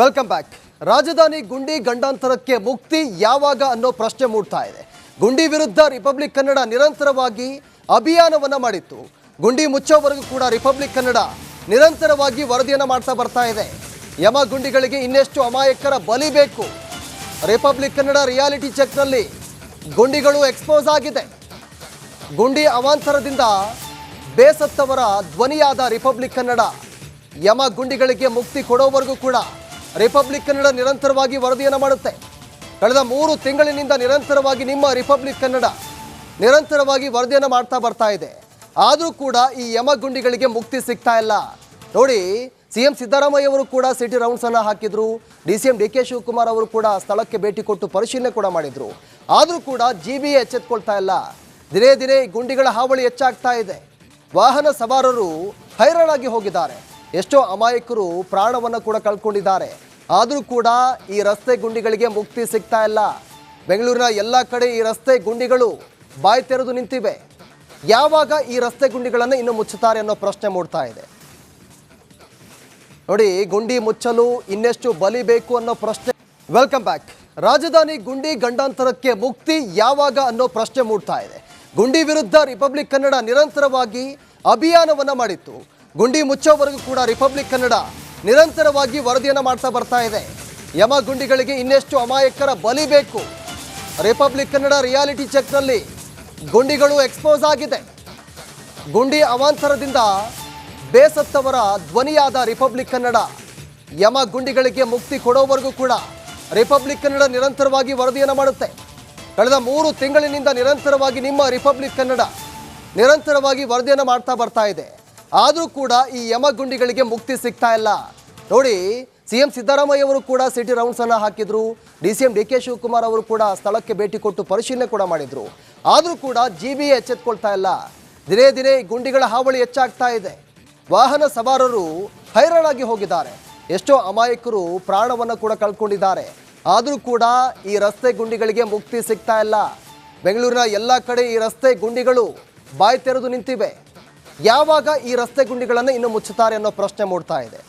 Welcome back. ರಾಜಧಾನಿ ಗುಂಡಿ ಗಂಡಾಂತರಕ್ಕೆ ಮುಕ್ತಿ ಯಾವಾಗ ಅನ್ನೋ ಪ್ರಶ್ನೆ ಮೂಡ್ತಾ ಇದೆ. ಗುಂಡಿ ವಿರುದ್ಧ ರಿಪಬ್ಲಿಕ್ ಕನ್ನಡ ನಿರಂತರವಾಗಿ ಅಭಿಯಾನವನ್ನ ಮಾಡಿತ್ತು. ಗುಂಡಿ ಮುಚ್ಚೋವರೆಗೂ ಕೂಡ ರಿಪಬ್ಲಿಕ್ ಕನ್ನಡ ನಿರಂತರವಾಗಿ ವರದಿಯನ್ನು ಮಾಡ್ತಾ ಬರ್ತಾ ಇದೆ. ಯಮ ಗುಂಡಿಗಳಿಗೆ ಇನ್ನೆಷ್ಟು ಅಮಾಯಕರ ಬಲಿ ಬೇಕು? ರಿಪಬ್ಲಿಕ್ ಕನ್ನಡ ರಿಯಾಲಿಟಿ ಚೆಕ್ನಲ್ಲಿ ಗುಂಡಿಗಳು ಎಕ್ಸ್ಪೋಸ್ ಆಗಿದೆ. ಗುಂಡಿ ಅವಾಂತರದಿಂದ ಬೇಸತ್ತವರ ಧ್ವನಿಯಾದ ರಿಪಬ್ಲಿಕ್ ಕನ್ನಡ ಯಮ ಗುಂಡಿಗಳಿಗೆ ಮುಕ್ತಿ ಕೊಡೋವರೆಗೂ ಕೂಡ ರಿಪಬ್ಲಿಕ್ ಕನ್ನಡ ನಿರಂತರವಾಗಿ ವರದಿಯನ್ನು ಮಾಡುತ್ತೆ. ಕಳೆದ 3 ತಿಂಗಳಿನಿಂದ ನಿರಂತರವಾಗಿ ನಿಮ್ಮ ರಿಪಬ್ಲಿಕ್ ಕನ್ನಡ ನಿರಂತರವಾಗಿ ವರದಿಯನ್ನು ಮಾಡ್ತಾ ಬರ್ತಾ ಇದೆ. ಆದರೂ ಕೂಡ ಈ ಯಮ ಗುಂಡಿಗಳಿಗೆ ಮುಕ್ತಿ ಸಿಗ್ತಾ ಇಲ್ಲ. ನೋಡಿ, ಸಿಎಂ ಸಿದ್ದರಾಮಯ್ಯ ಅವರು ಕೂಡ ಸಿಟಿ ರೌಂಡ್ಸ್ ಅನ್ನು ಹಾಕಿದ್ರು. ಡಿಸಿಎಂ ಡಿ.ಕೆ. ಶಿವಕುಮಾರ್ ಅವರು ಕೂಡ ಸ್ಥಳಕ್ಕೆ ಭೇಟಿ ಕೊಟ್ಟು ಪರಿಶೀಲನೆ ಕೂಡ ಮಾಡಿದ್ರು. ಆದರೂ ಕೂಡ ಜಿಬಿಎ ಎಚ್ಚೆತ್ಕೊಳ್ತಾ ಇಲ್ಲ. ದಿನೇ ದಿನೇ ಗುಂಡಿಗಳ ಹಾವಳಿ ಹೆಚ್ಚಾಗ್ತಾ ಇದೆ. ವಾಹನ ಸವಾರರು ಹೈರಾಣಾಗಿ ಹೋಗಿದ್ದಾರೆ. ಎಷ್ಟೋ ಅಮಾಯಕರು ಪ್ರಾಣವನ್ನು ಕೂಡ ಕಳ್ಕೊಂಡಿದ್ದಾರೆ. ಆದರೂ ಕೂಡ ಈ ರಸ್ತೆ ಗುಂಡಿಗಳಿಗೆ ಮುಕ್ತಿ ಸಿಗ್ತಾ ಇಲ್ಲ. ಬೆಂಗಳೂರಿನ ಎಲ್ಲ ಕಡೆ ಈ ರಸ್ತೆ ಗುಂಡಿಗಳು ಬಾಯಿ ತೆರೆದು ನಿಂತಿವೆ. ಯಾವಾಗ ಈ ರಸ್ತೆ ಗುಂಡಿಗಳನ್ನು ಇನ್ನು ಮುಚ್ಚುತ್ತಾರೆ ಅನ್ನೋ ಪ್ರಶ್ನೆ ಮೂಡ್ತಾ ಇದೆ. ನೋಡಿ, ಗುಂಡಿ ಮುಚ್ಚಲು ಇನ್ನೆಷ್ಟು ಬಲಿ ಬೇಕು ಅನ್ನೋ ಪ್ರಶ್ನೆ. Welcome back. ರಾಜಧಾನಿ ಗುಂಡಿ ಗಂಡಾಂತರಕ್ಕೆ ಮುಕ್ತಿ ಯಾವಾಗ ಅನ್ನೋ ಪ್ರಶ್ನೆ ಮೂಡ್ತಾ ಇದೆ. ಗುಂಡಿ ವಿರುದ್ಧ ರಿಪಬ್ಲಿಕ್ ಕನ್ನಡ ನಿರಂತರವಾಗಿ ಅಭಿಯಾನವನ್ನ ಮಾಡಿತ್ತು. ಗುಂಡಿ ಮುಚ್ಚೋವರೆಗೂ ಕೂಡ ರಿಪಬ್ಲಿಕ್ ಕನ್ನಡ ನಿರಂತರವಾಗಿ ವರದಿಯನ್ನು ಮಾಡ್ತಾ ಬರ್ತಾ ಇದೆ. ಯಮ ಗುಂಡಿಗಳಿಗೆ ಇನ್ನೆಷ್ಟು ಅಮಾಯಕರ ಬಲಿ ಬೇಕು? ರಿಪಬ್ಲಿಕ್ ಕನ್ನಡ ರಿಯಾಲಿಟಿ ಚೆಕ್ನಲ್ಲಿ ಗುಂಡಿಗಳು ಎಕ್ಸ್ಪೋಸ್ ಆಗಿದೆ. ಗುಂಡಿ ಅವಾಂತರದಿಂದ ಬೇಸತ್ತವರ ಧ್ವನಿಯಾದ ರಿಪಬ್ಲಿಕ್ ಕನ್ನಡ ಯಮ ಗುಂಡಿಗಳಿಗೆ ಮುಕ್ತಿ ಕೊಡೋವರೆಗೂ ಕೂಡ ರಿಪಬ್ಲಿಕ್ ಕನ್ನಡ ನಿರಂತರವಾಗಿ ವರದಿಯನ್ನು ಮಾಡುತ್ತೆ. ಕಳೆದ 3 ತಿಂಗಳಿನಿಂದ ನಿರಂತರವಾಗಿ ನಿಮ್ಮ ರಿಪಬ್ಲಿಕ್ ಕನ್ನಡ ನಿರಂತರವಾಗಿ ವರದಿಯನ್ನು ಮಾಡ್ತಾ ಬರ್ತಾ ಇದೆ. ಆದರೂ ಕೂಡ ಈ ಯಮ ಗುಂಡಿಗಳಿಗೆ ಮುಕ್ತಿ ಸಿಗ್ತಾ ಇಲ್ಲ. ನೋಡಿ, ಸಿಎಂ ಸಿದ್ದರಾಮಯ್ಯ ಅವರು ಕೂಡ ಸಿಟಿ ರೌಂಡ್ಸ್ ಅನ್ನು ಹಾಕಿದ್ರು. ಡಿಸಿಎಂ ಡಿ.ಕೆ. ಶಿವಕುಮಾರ್ ಅವರು ಕೂಡ ಸ್ಥಳಕ್ಕೆ ಭೇಟಿ ಕೊಟ್ಟು ಪರಿಶೀಲನೆ ಕೂಡ ಮಾಡಿದ್ರು. ಆದರೂ ಕೂಡ ಜಿಬಿಎ ಎಚ್ಚೆತ್ಕೊಳ್ತಾ ಇಲ್ಲ. ದಿನೇ ದಿನೇ ಗುಂಡಿಗಳ ಹಾವಳಿ ಹೆಚ್ಚಾಗ್ತಾ ಇದೆ. ವಾಹನ ಸವಾರರು ಹೈರಾಣಾಗಿ ಹೋಗಿದ್ದಾರೆ. ಎಷ್ಟೋ ಅಮಾಯಕರು ಪ್ರಾಣವನ್ನು ಕೂಡ ಕಳ್ಕೊಂಡಿದ್ದಾರೆ. ಆದರೂ ಕೂಡ ಈ ರಸ್ತೆ ಗುಂಡಿಗಳಿಗೆ ಮುಕ್ತಿ ಸಿಗ್ತಾ ಇಲ್ಲ. ಬೆಂಗಳೂರಿನ ಎಲ್ಲ ಕಡೆ ಈ ರಸ್ತೆ ಗುಂಡಿಗಳು ಬಾಯಿ ತೆರೆದು ನಿಂತಿವೆ. ಯಾವಾಗ ಈ ರಸ್ತೆ ಗುಂಡಿಗಳನ್ನು ಇನ್ನು ಮುಚ್ಚುತ್ತಾರೆ ಅನ್ನೋ ಪ್ರಶ್ನೆ ಮೂಡ್ತಾ ಇದೆ.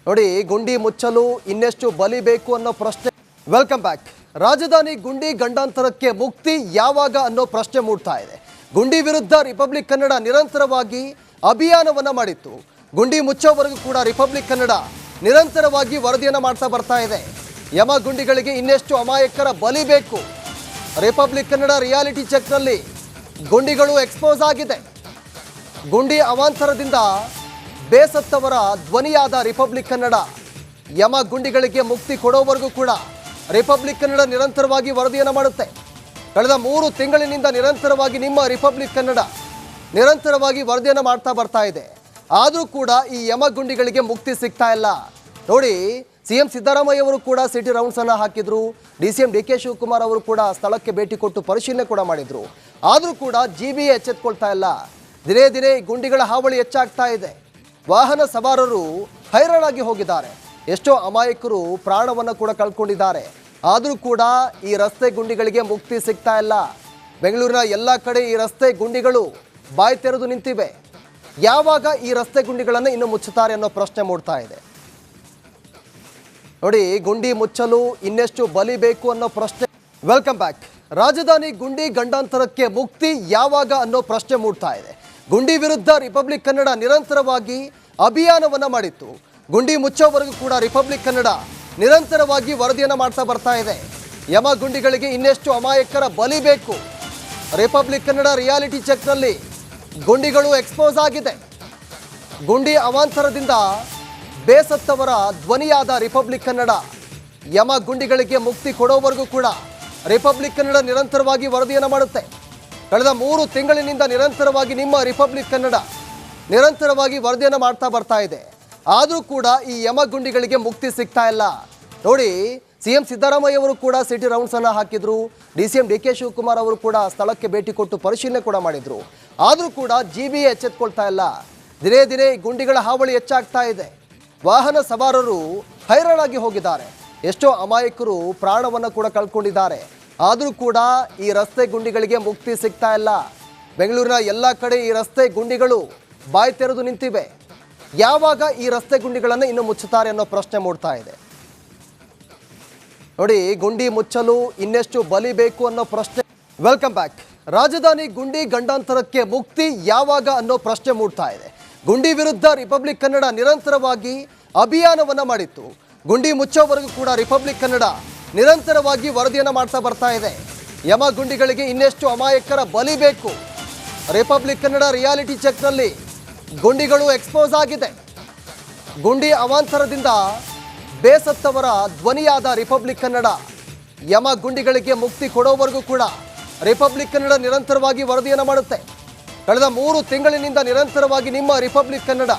ನೋಡಿ, ಗುಂಡಿ ಮುಚ್ಚಲು ಇನ್ನೆಷ್ಟು ಬಲಿ ಬೇಕು ಅನ್ನೋ ಪ್ರಶ್ನೆ. Welcome back. ರಾಜಧಾನಿ ಗುಂಡಿ ಗಂಡಾಂತರಕ್ಕೆ ಮುಕ್ತಿ ಯಾವಾಗ ಅನ್ನೋ ಪ್ರಶ್ನೆ ಮೂಡ್ತಾ ಇದೆ. ಗುಂಡಿ ವಿರುದ್ಧ ರಿಪಬ್ಲಿಕ್ ಕನ್ನಡ ನಿರಂತರವಾಗಿ ಅಭಿಯಾನವನ್ನ ಮಾಡಿತ್ತು. ಗುಂಡಿ ಮುಚ್ಚೋವರೆಗೂ ಕೂಡ ರಿಪಬ್ಲಿಕ್ ಕನ್ನಡ ನಿರಂತರವಾಗಿ ವರದಿಯನ್ನು ಮಾಡ್ತಾ ಬರ್ತಾ ಇದೆ. ಯಮ ಗುಂಡಿಗಳಿಗೆ ಇನ್ನೆಷ್ಟು ಅಮಾಯಕರ ಬಲಿ ಬೇಕು? ರಿಪಬ್ಲಿಕ್ ಕನ್ನಡ ರಿಯಾಲಿಟಿ ಚೆಕ್ನಲ್ಲಿ ಗುಂಡಿಗಳು ಎಕ್ಸ್ಪೋಸ್ ಆಗಿದೆ. ಗುಂಡಿ ಅವಾಂತರದಿಂದ ಬೇಸತ್ತವರ ಧ್ವನಿಯಾದ ರಿಪಬ್ಲಿಕ್ ಕನ್ನಡ ಯಮ ಗುಂಡಿಗಳಿಗೆ ಮುಕ್ತಿ ಕೊಡೋವರೆಗೂ ಕೂಡ ರಿಪಬ್ಲಿಕ್ ಕನ್ನಡ ನಿರಂತರವಾಗಿ ವರದಿಯನ್ನು ಮಾಡುತ್ತೆ. ಕಳೆದ 3 ತಿಂಗಳಿನಿಂದ ನಿರಂತರವಾಗಿ ನಿಮ್ಮ ರಿಪಬ್ಲಿಕ್ ಕನ್ನಡ ನಿರಂತರವಾಗಿ ವರದಿಯನ್ನು ಮಾಡ್ತಾ ಬರ್ತಾ ಇದೆ. ಆದರೂ ಕೂಡ ಈ ಯಮ ಗುಂಡಿಗಳಿಗೆ ಮುಕ್ತಿ ಸಿಗ್ತಾ ಇಲ್ಲ. ನೋಡಿ, ಸಿಎಂ ಸಿದ್ದರಾಮಯ್ಯ ಅವರು ಕೂಡ ಸಿಟಿ ರೌಂಡ್ಸ್ ಅನ್ನು ಹಾಕಿದ್ರು. ಡಿಸಿಎಂ ಡಿ.ಕೆ. ಶಿವಕುಮಾರ್ ಅವರು ಕೂಡ ಸ್ಥಳಕ್ಕೆ ಭೇಟಿ ಕೊಟ್ಟು ಪರಿಶೀಲನೆ ಕೂಡ ಮಾಡಿದ್ರು. ಆದರೂ ಕೂಡ ಜಿಬಿಎ ಎಚ್ಚೆತ್ಕೊಳ್ತಾ ಇಲ್ಲ. ದಿನೇ ದಿನೇ ಗುಂಡಿಗಳ ಹಾವಳಿ ಹೆಚ್ಚಾಗ್ತಾ ಇದೆ. ವಾಹನ ಸವಾರರು ಹೈರಾಣಾಗಿ ಹೋಗಿದ್ದಾರೆ. ಎಷ್ಟೋ ಅಮಾಯಕರು ಪ್ರಾಣವನ್ನು ಕೂಡ ಕಳ್ಕೊಂಡಿದ್ದಾರೆ. ಆದರೂ ಕೂಡ ಈ ರಸ್ತೆ ಗುಂಡಿಗಳಿಗೆ ಮುಕ್ತಿ ಸಿಗ್ತಾ ಇಲ್ಲ. ಬೆಂಗಳೂರಿನ ಎಲ್ಲ ಕಡೆ ಈ ರಸ್ತೆ ಗುಂಡಿಗಳು ಬಾಯಿ ತೆರೆದು ನಿಂತಿವೆ. ಯಾವಾಗ ಈ ರಸ್ತೆ ಗುಂಡಿಗಳನ್ನು ಇನ್ನು ಮುಚ್ಚುತ್ತಾರೆ ಅನ್ನೋ ಪ್ರಶ್ನೆ ಮೂಡ್ತಾ ಇದೆ. ನೋಡಿ, ಗುಂಡಿ ಮುಚ್ಚಲು ಇನ್ನೆಷ್ಟು ಬಲಿ ಬೇಕು ಅನ್ನೋ ಪ್ರಶ್ನೆ. Welcome back. ರಾಜಧಾನಿ ಗುಂಡಿ ಗಂಡಾಂತರಕ್ಕೆ ಮುಕ್ತಿ ಯಾವಾಗ ಅನ್ನೋ ಪ್ರಶ್ನೆ ಮೂಡ್ತಾ ಇದೆ. ಗುಂಡಿ ವಿರುದ್ಧ ರಿಪಬ್ಲಿಕ್ ಕನ್ನಡ ನಿರಂತರವಾಗಿ ಅಭಿಯಾನವನ್ನ ಮಾಡಿತ್ತು. ಗುಂಡಿ ಮುಚ್ಚೋವರೆಗೂ ಕೂಡ ರಿಪಬ್ಲಿಕ್ ಕನ್ನಡ ನಿರಂತರವಾಗಿ ವರದಿಯನ್ನು ಮಾಡ್ತಾ ಬರ್ತಾ ಇದೆ. ಆದರೂ ಕೂಡ ಈ ಯಮ ಗುಂಡಿಗಳಿಗೆ ಮುಕ್ತಿ ಸಿಗ್ತಾ ಇಲ್ಲ. ನೋಡಿ, ಸಿಎಂ ಸಿದ್ದರಾಮಯ್ಯ ಅವರು ಕೂಡ ಸಿಟಿ ರೌಂಡ್ಸ್ ಅನ್ನು ಹಾಕಿದ್ರು. ಡಿಸಿಎಂ ಡಿ.ಕೆ. ಶಿವಕುಮಾರ್ ಅವರು ಕೂಡ ಸ್ಥಳಕ್ಕೆ ಭೇಟಿ ಕೊಟ್ಟು ಪರಿಶೀಲನೆ ಕೂಡ ಮಾಡಿದ್ರು. ಆದರೂ ಕೂಡ ಜಿಬಿಎ ಎಚ್ಚೆತ್ಕೊಳ್ತಾ ಇಲ್ಲ. ದಿನೇ ದಿನೇ ಗುಂಡಿಗಳ ಹಾವಳಿ ಹೆಚ್ಚಾಗ್ತಾ ಇದೆ. ವಾಹನ ಸವಾರರು ಹೈರಾಣಾಗಿ ಹೋಗಿದ್ದಾರೆ. ಎಷ್ಟೋ ಅಮಾಯಕರು ಪ್ರಾಣವನ್ನು ಕೂಡ ಕಳ್ಕೊಂಡಿದ್ದಾರೆ. ಆದರೂ ಕೂಡ ಈ ರಸ್ತೆ ಗುಂಡಿಗಳನ್ನು ಇನ್ನು ಮುಚ್ಚುತ್ತಾರೆ ಅನ್ನೋ ಪ್ರಶ್ನೆ ಮೂಡ್ತಾ ಇದೆ. ನೋಡಿ, ಗುಂಡಿ ಮುಚ್ಚಲು ಇನ್ನೆಷ್ಟು ಬಲಿ ಬೇಕು ಅನ್ನೋ ಪ್ರಶ್ನೆ. Welcome back. ರಾಜಧಾನಿ ಗುಂಡಿ ಗಂಡಾಂತರಕ್ಕೆ ಮುಕ್ತಿ ಯಾವಾಗ ಅನ್ನೋ ಪ್ರಶ್ನೆ ಮೂಡ್ತಾ ಇದೆ. ಗುಂಡಿ ವಿರುದ್ಧ ರಿಪಬ್ಲಿಕ್ ಕನ್ನಡ ನಿರಂತರವಾಗಿ ಅಭಿಯಾನವನ್ನ ಮಾಡಿತ್ತು. ಗುಂಡಿ ಮುಚ್ಚೋವರೆಗೂ ಕೂಡ ರಿಪಬ್ಲಿಕ್ ಕನ್ನಡ ನಿರಂತರವಾಗಿ ವರದಿಯನ್ನು ಮಾಡ್ತಾ ಬರ್ತಾ ಇದೆ. ಯಮ ಗುಂಡಿಗಳಿಗೆ ಇನ್ನೆಷ್ಟು ಅಮಾಯಕರ ಬಲಿ ಬೇಕು? ರಿಪಬ್ಲಿಕ್ ಕನ್ನಡ ರಿಯಾಲಿಟಿ ಚೆಕ್ನಲ್ಲಿ ಗುಂಡಿಗಳು ಎಕ್ಸ್ಪೋಸ್ ಆಗಿದೆ. ಗುಂಡಿ ಅವಾಂತರದಿಂದ ಬೇಸತ್ತವರ ಧ್ವನಿಯಾದ ರಿಪಬ್ಲಿಕ್ ಕನ್ನಡ ಯಮ ಗುಂಡಿಗಳಿಗೆ ಮುಕ್ತಿ ಕೊಡೋವರೆಗೂ ಕೂಡ ರಿಪಬ್ಲಿಕ್ ಕನ್ನಡ ನಿರಂತರವಾಗಿ ವರದಿಯನ್ನು ಮಾಡುತ್ತೆ. ಕಳೆದ 3 ತಿಂಗಳಿನಿಂದ ನಿರಂತರವಾಗಿ ನಿಮ್ಮ ರಿಪಬ್ಲಿಕ್ ಕನ್ನಡ ನಿರಂತರವಾಗಿ ವರದಿಯನ್ನು ಮಾಡ್ತಾ ಬರ್ತಾ ಇದೆ. ಆದರೂ ಕೂಡ ಈ ಯಮ ಗುಂಡಿಗಳಿಗೆ ಮುಕ್ತಿ ಸಿಗ್ತಾ ಇಲ್ಲ. ನೋಡಿ, ಸಿಎಂ ಸಿದ್ದರಾಮಯ್ಯ ಅವರು ಕೂಡ ಸಿಟಿ ರೌಂಡ್ಸ್ ಅನ್ನು ಹಾಕಿದ್ರು. ಡಿಸಿಎಂ ಡಿ.ಕೆ. ಶಿವಕುಮಾರ್ ಅವರು ಕೂಡ ಸ್ಥಳಕ್ಕೆ ಭೇಟಿ ಕೊಟ್ಟು ಪರಿಶೀಲನೆ ಕೂಡ ಮಾಡಿದ್ರು. ಆದರೂ ಕೂಡ ಜಿಬಿಎ ಎಚ್ಚೆತ್ಕೊಳ್ತಾ ಇಲ್ಲ. ದಿನೇ ದಿನೇ ಗುಂಡಿಗಳ ಹಾವಳಿ ಹೆಚ್ಚಾಗ್ತಾ ಇದೆ. ವಾಹನ ಸವಾರರು ಹೈರಾಣಾಗಿ ಹೋಗಿದ್ದಾರೆ. ಎಷ್ಟೋ ಅಮಾಯಕರು ಪ್ರಾಣವನ್ನು ಕೂಡ ಕಳ್ಕೊಂಡಿದ್ದಾರೆ. ಆದರೂ ಕೂಡ ಈ ರಸ್ತೆ ಗುಂಡಿಗಳಿಗೆ ಮುಕ್ತಿ ಸಿಗ್ತಾ ಇಲ್ಲ. ಬೆಂಗಳೂರಿನ ಎಲ್ಲ ಕಡೆ ಈ ರಸ್ತೆ ಗುಂಡಿಗಳು ಬಾಯಿ ತೆರೆದು ನಿಂತಿವೆ. ಯಾವಾಗ ಈ ರಸ್ತೆ ಗುಂಡಿಗಳನ್ನು ಇನ್ನು ಮುಚ್ಚುತ್ತಾರೆ ಅನ್ನೋ ಪ್ರಶ್ನೆ ಮೂಡ್ತಾ ಇದೆ. ನೋಡಿ, ಗುಂಡಿ ಮುಚ್ಚಲು ಇನ್ನೆಷ್ಟು ಬಲಿ ಬೇಕು ಅನ್ನೋ ಪ್ರಶ್ನೆ. Welcome back. ರಾಜಧಾನಿ ಗುಂಡಿ ಗಂಡಾಂತರಕ್ಕೆ ಮುಕ್ತಿ ಯಾವಾಗ ಅನ್ನೋ ಪ್ರಶ್ನೆ ಮೂಡ್ತಾ ಇದೆ. ಗುಂಡಿ ವಿರುದ್ಧ ರಿಪಬ್ಲಿಕ್ ಕನ್ನಡ ನಿರಂತರವಾಗಿ ಅಭಿಯಾನವನ್ನ ಮಾಡಿತ್ತು. ಗುಂಡಿ ಮುಚ್ಚೋವರೆಗೂ ಕೂಡ ರಿಪಬ್ಲಿಕ್ ಕನ್ನಡ ನಿರಂತರವಾಗಿ ವರದಿಯನ್ನು ಮಾಡ್ತಾ ಬರ್ತಾ ಇದೆ. ಯಮ ಗುಂಡಿಗಳಿಗೆ ಇನ್ನೆಷ್ಟು ಅಮಾಯಕರ ಬಲಿ ಬೇಕು. ರಿಪಬ್ಲಿಕ್ ಕನ್ನಡ ರಿಯಾಲಿಟಿ ಚೆಕ್ನಲ್ಲಿ ಗುಂಡಿಗಳು ಎಕ್ಸ್ಪೋಸ್ ಆಗಿದೆ. ಗುಂಡಿ ಅವಾಂತರದಿಂದ ಬೇಸತ್ತವರ ಧ್ವನಿಯಾದ ರಿಪಬ್ಲಿಕ್ ಕನ್ನಡ ಯಮ ಗುಂಡಿಗಳಿಗೆ ಮುಕ್ತಿ ಕೊಡೋವರೆಗೂ ಕೂಡ ರಿಪಬ್ಲಿಕ್ ಕನ್ನಡ ನಿರಂತರವಾಗಿ ವರದಿಯನ್ನು ಮಾಡುತ್ತೆ. ಕಳೆದ 3 ತಿಂಗಳಿನಿಂದ ನಿರಂತರವಾಗಿ ನಿಮ್ಮ ರಿಪಬ್ಲಿಕ್ ಕನ್ನಡ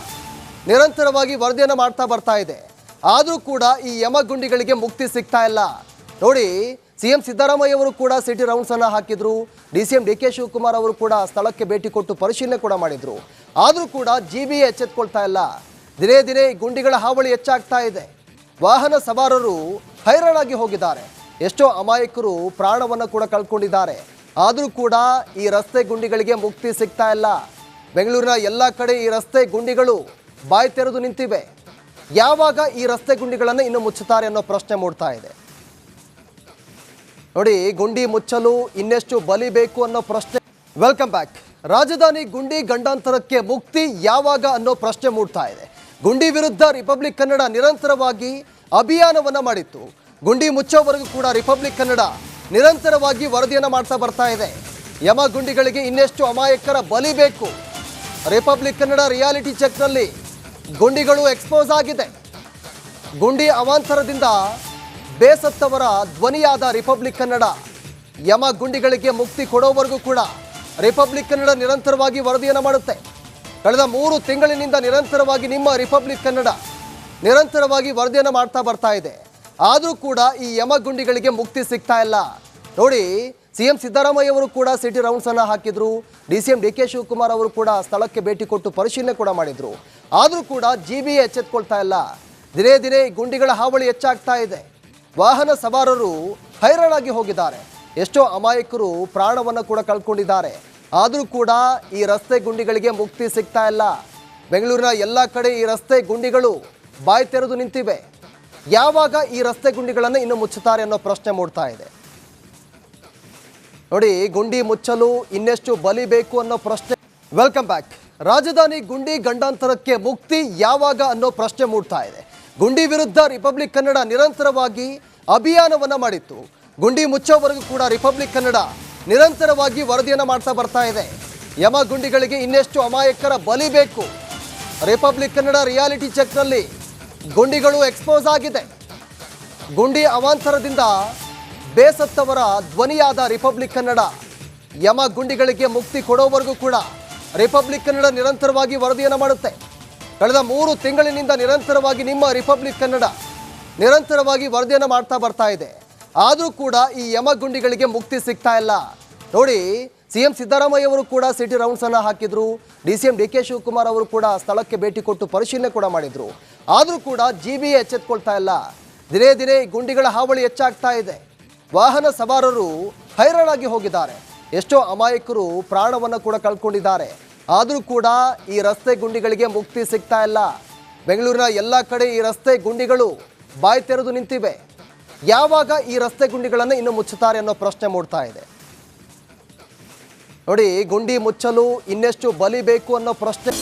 ನಿರಂತರವಾಗಿ ವರದಿಯನ್ನು ಮಾಡ್ತಾ ಬರ್ತಾ ಇದೆ. ಆದರೂ ಕೂಡ ಈ ಯಮ ಗುಂಡಿಗಳಿಗೆ ಮುಕ್ತಿ ಸಿಗ್ತಾ ಇಲ್ಲ. ನೋಡಿ, ಸಿಎಂ ಸಿದ್ದರಾಮಯ್ಯ ಅವರು ಕೂಡ ಸಿಟಿ ರೌಂಡ್ಸ್ ಅನ್ನು ಹಾಕಿದ್ರು. DCM DK ಶಿವಕುಮಾರ್ ಅವರು ಕೂಡ ಸ್ಥಳಕ್ಕೆ ಭೇಟಿ ಕೊಟ್ಟು ಪರಿಶೀಲನೆ ಕೂಡ ಮಾಡಿದ್ರು. ಆದರೂ ಕೂಡ GBA ಎಚ್ಚೆತ್ಕೊಳ್ತಾ ಇಲ್ಲ. ದಿನೇ ದಿನೇ ಈ ಗುಂಡಿಗಳ ಹಾವಳಿ ಹೆಚ್ಚಾಗ್ತಾ ಇದೆ. ವಾಹನ ಸವಾರರು ಹೈರಾಣಾಗಿ ಹೋಗಿದ್ದಾರೆ. ಎಷ್ಟೋ ಅಮಾಯಕರು ಪ್ರಾಣವನ್ನು ಕೂಡ ಕಳ್ಕೊಂಡಿದ್ದಾರೆ. ಆದರೂ ಕೂಡ ಈ ರಸ್ತೆ ಗುಂಡಿಗಳಿಗೆ ಮುಕ್ತಿ ಸಿಗ್ತಾ ಇಲ್ಲ. ಬೆಂಗಳೂರಿನ ಎಲ್ಲ ಕಡೆ ಈ ರಸ್ತೆ ಗುಂಡಿಗಳು ಬಾಯಿ ತೆರೆದು ನಿಂತಿವೆ. ಯಾವಾಗ ಈ ರಸ್ತೆ ಗುಂಡಿಗಳನ್ನು ಇನ್ನು ಮುಚ್ಚುತ್ತಾರೆ ಅನ್ನೋ ಪ್ರಶ್ನೆ ಮೂಡ್ತಾ ಇದೆ. ನೋಡಿ, ಗುಂಡಿ ಮುಚ್ಚಲು ಇನ್ನೆಷ್ಟು ಬಲಿ ಬೇಕು ಅನ್ನೋ ಪ್ರಶ್ನೆ. Welcome back. ರಾಜಧಾನಿ ಗುಂಡಿ ಗಂಡಾಂತರಕ್ಕೆ ಮುಕ್ತಿ ಯಾವಾಗ ಅನ್ನೋ ಪ್ರಶ್ನೆ ಮೂಡ್ತಾ ಇದೆ. ಗುಂಡಿ ವಿರುದ್ಧ ರಿಪಬ್ಲಿಕ್ ಕನ್ನಡ ನಿರಂತರವಾಗಿ ಅಭಿಯಾನವನ್ನ ಮಾಡಿತ್ತು. ಗುಂಡಿ ಮುಚ್ಚೋವರೆಗೂ ಕೂಡ ರಿಪಬ್ಲಿಕ್ ಕನ್ನಡ ನಿರಂತರವಾಗಿ ವರದಿಯನ್ನು ಮಾಡ್ತಾ ಬರ್ತಾ ಇದೆ. ಯಮ ಗುಂಡಿಗಳಿಗೆ ಇನ್ನೆಷ್ಟು ಅಮಾಯಕರ ಬಲಿ ಬೇಕು. ರಿಪಬ್ಲಿಕ್ ಕನ್ನಡ ರಿಯಾಲಿಟಿ ಚೆಕ್ನಲ್ಲಿ ಗುಂಡಿಗಳು ಎಕ್ಸ್ಪೋಸ್ ಆಗಿದೆ. ಗುಂಡಿ ಅವಾಂತರದಿಂದ ಬೇಸತ್ತವರ ಧ್ವನಿಯಾದ ರಿಪಬ್ಲಿಕ್ ಕನ್ನಡ ಯಮ ಗುಂಡಿಗಳಿಗೆ ಮುಕ್ತಿ ಕೊಡೋವರೆಗೂ ಕೂಡ ರಿಪಬ್ಲಿಕ್ ಕನ್ನಡ ನಿರಂತರವಾಗಿ ವರದಿಯನ್ನು ಮಾಡುತ್ತೆ. ಕಳೆದ 3 ತಿಂಗಳಿನಿಂದ ನಿರಂತರವಾಗಿ ನಿಮ್ಮ ರಿಪಬ್ಲಿಕ್ ಕನ್ನಡ ನಿರಂತರವಾಗಿ ವರದಿಯನ್ನು ಮಾಡ್ತಾ ಬರ್ತಾ ಇದೆ. ಆದರೂ ಕೂಡ ಈ ಯಮ ಗುಂಡಿಗಳಿಗೆ ಮುಕ್ತಿ ಸಿಗ್ತಾ ಇಲ್ಲ. ನೋಡಿ, ಸಿಎಂ ಸಿದ್ದರಾಮಯ್ಯ ಅವರು ಕೂಡ ಸಿಟಿ ರೌಂಡ್ಸ್ ಅನ್ನು ಹಾಕಿದ್ರು. DCM DK ಶಿವಕುಮಾರ್ ಅವರು ಕೂಡ ಸ್ಥಳಕ್ಕೆ ಭೇಟಿ ಕೊಟ್ಟು ಪರಿಶೀಲನೆ ಕೂಡ ಮಾಡಿದ್ರು. ಆದರೂ ಕೂಡ GBA ಎಚ್ಚೆತ್ಕೊಳ್ತಾ ಇಲ್ಲ. ದಿನೇ ದಿನೇ ಗುಂಡಿಗಳ ಹಾವಳಿ ಹೆಚ್ಚಾಗ್ತಾ ಇದೆ. ವಾಹನ ಸವಾರರು ಹೈರಾಣಾಗಿ ಹೋಗಿದ್ದಾರೆ. ಎಷ್ಟೋ ಅಮಾಯಕರು ಪ್ರಾಣವನ್ನು ಕೂಡ ಕಳ್ಕೊಂಡಿದ್ದಾರೆ. ಆದರೂ ಕೂಡ ಈ ರಸ್ತೆ ಗುಂಡಿಗಳಿಗೆ ಮುಕ್ತಿ ಸಿಗ್ತಾ ಇಲ್ಲ. ಬೆಂಗಳೂರಿನ ಎಲ್ಲ ಕಡೆ ಈ ರಸ್ತೆ ಗುಂಡಿಗಳು ಬಾಯಿ ತೆರೆದು ನಿಂತಿವೆ. ಯಾವಾಗ ಈ ರಸ್ತೆ ಗುಂಡಿಗಳನ್ನು ಇನ್ನು ಮುಚ್ಚುತ್ತಾರೆ ಅನ್ನೋ ಪ್ರಶ್ನೆ ಮೂಡ್ತಾ ಇದೆ. ನೋಡಿ, ಗುಂಡಿ ಮುಚ್ಚಲು ಇನ್ನೆಷ್ಟು ಬಲಿ ಬೇಕು ಅನ್ನೋ ಪ್ರಶ್ನೆ. Welcome back. ರಾಜಧಾನಿ ಗುಂಡಿ ಗಂಡಾಂತರಕ್ಕೆ ಮುಕ್ತಿ ಯಾವಾಗ ಅನ್ನೋ ಪ್ರಶ್ನೆ ಮೂಡ್ತಾ ಇದೆ. ಗುಂಡಿ ವಿರುದ್ಧ ರಿಪಬ್ಲಿಕ್ ಕನ್ನಡ ನಿರಂತರವಾಗಿ ಅಭಿಯಾನವನ್ನ ಮಾಡಿತ್ತು. ಗುಂಡಿ ಮುಚ್ಚೋವರೆಗೂ ಕೂಡ ರಿಪಬ್ಲಿಕ್ ಕನ್ನಡ ನಿರಂತರವಾಗಿ ವರದಿಯನ್ನು ಮಾಡ್ತಾ ಬರ್ತಾ ಇದೆ. ಯಮ ಗುಂಡಿಗಳಿಗೆ ಇನ್ನೆಷ್ಟು ಅಮಾಯಕರ ಬಲಿ ಬೇಕು. ರಿಪಬ್ಲಿಕ್ ಕನ್ನಡ ರಿಯಾಲಿಟಿ ಚೆಕ್ನಲ್ಲಿ ಗುಂಡಿಗಳು ಎಕ್ಸ್ಪೋಸ್ ಆಗಿದೆ. ಗುಂಡಿ ಅವಾಂತರದಿಂದ ಬೇಸತ್ತವರ ಧ್ವನಿಯಾದ ರಿಪಬ್ಲಿಕ್ ಕನ್ನಡ ಯಮ ಗುಂಡಿಗಳಿಗೆ ಮುಕ್ತಿ ಕೊಡೋವರೆಗೂ ಕೂಡ ರಿಪಬ್ಲಿಕ್ ಕನ್ನಡ ನಿರಂತರವಾಗಿ ವರದಿಯನ್ನು ಮಾಡುತ್ತೆ. ಕಳೆದ 3 ತಿಂಗಳಿನಿಂದ ನಿರಂತರವಾಗಿ ನಿಮ್ಮ ರಿಪಬ್ಲಿಕ್ ಕನ್ನಡ ನಿರಂತರವಾಗಿ ವರದಿಯನ್ನು ಮಾಡ್ತಾ ಬರ್ತಾ ಇದೆ. ಆದರೂ ಕೂಡ ಈ ಯಮ ಗುಂಡಿಗಳಿಗೆ ಮುಕ್ತಿ ಸಿಗ್ತಾ ಇಲ್ಲ. ನೋಡಿ, ಸಿಎಂ ಸಿದ್ದರಾಮಯ್ಯ ಅವರು ಕೂಡ ಸಿಟಿ ರೌಂಡ್ಸ್ ಅನ್ನು ಹಾಕಿದ್ರು. DCM DK ಶಿವಕುಮಾರ್ ಅವರು ಕೂಡ ಸ್ಥಳಕ್ಕೆ ಭೇಟಿ ಕೊಟ್ಟು ಪರಿಶೀಲನೆ ಕೂಡ ಮಾಡಿದ್ರು. ಆದರೂ ಕೂಡ GBA ಎಚ್ಚೆತ್ಕೊಳ್ತಾ ಇಲ್ಲ. ದಿನೇ ದಿನೇ ಗುಂಡಿಗಳ ಹಾವಳಿ ಹೆಚ್ಚಾಗ್ತಾ ಇದೆ. ವಾಹನ ಸವಾರರು ಹೈರಾಣಾಗಿ ಹೋಗಿದ್ದಾರೆ. ಎಷ್ಟೋ ಅಮಾಯಕರು ಪ್ರಾಣವನ್ನು ಕೂಡ ಕಳ್ಕೊಂಡಿದ್ದಾರೆ. ಆದರೂ ಕೂಡ ಈ ರಸ್ತೆ ಗುಂಡಿಗಳಿಗೆ ಮುಕ್ತಿ ಸಿಗ್ತಾ ಇಲ್ಲ. ಬೆಂಗಳೂರಿನ ಎಲ್ಲ ಕಡೆ ಈ ರಸ್ತೆ ಗುಂಡಿಗಳು ಬಾಯಿ ತೆರೆದು ನಿಂತಿವೆ. ಯಾವಾಗ ಈ ರಸ್ತೆ ಗುಂಡಿಗಳನ್ನು ಇನ್ನು ಮುಚ್ಚುತ್ತಾರೆ ಅನ್ನೋ ಪ್ರಶ್ನೆ ಮೂಡ್ತಾ ಇದೆ. ನೋಡಿ, ಗುಂಡಿ ಮುಚ್ಚಲು ಇನ್ನೆಷ್ಟು ಬಲಿ ಬೇಕು ಅನ್ನೋ ಪ್ರಶ್ನೆ.